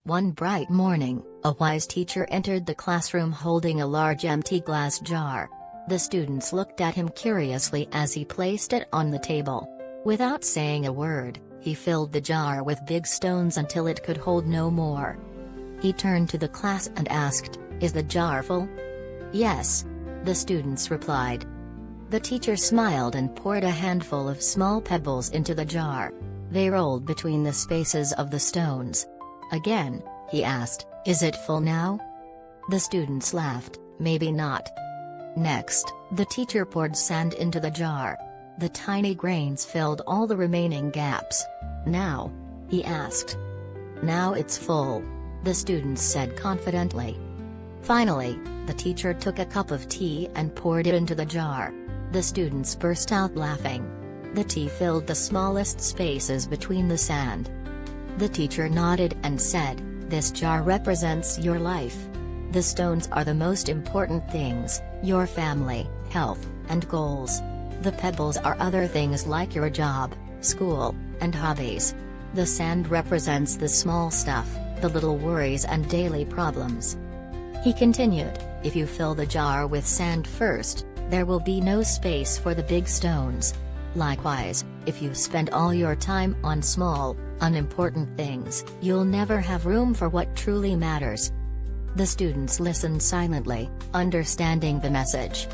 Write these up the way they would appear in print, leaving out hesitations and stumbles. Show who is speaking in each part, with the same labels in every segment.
Speaker 1: One bright morning, a wise teacher entered the classroom holding a large empty glass jar. The students looked at him curiously as he placed it on the table. Without saying a word, he filled the jar with big stones until it could hold no more. He turned to the class and asked, "Is the jar full?" "Yes," the students replied. The teacher smiled and poured a handful of small pebbles into the jar. They rolled between the spaces of the stones. Again, he asked, "Is it full now?" The students laughed, "Maybe not." Next, the teacher poured sand into the jar. The tiny grains filled all the remaining gaps. "Now?" he asked. "Now it's full," the students said confidently. Finally, the teacher took a cup of tea and poured it into the jar. The students burst out laughing. The tea filled the smallest spaces between the sand. The teacher nodded and said, "This jar represents your life. The stones are the most important things, your family, health, and goals. The pebbles are other things like your job, school, and hobbies. The sand represents the small stuff, the little worries and daily problems." He continued, "If you fill the jar with sand first, there will be no space for the big stones. Likewise, if you spend all your time on small, unimportant things, you'll never have room for what truly matters." The students listened silently, understanding the message.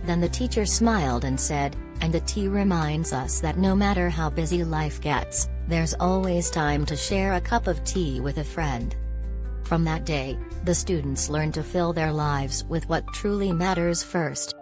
Speaker 1: Then the teacher smiled and said, "And the tea reminds us that no matter how busy life gets, there's always time to share a cup of tea with a friend." From that day, the students learned to fill their lives with what truly matters first.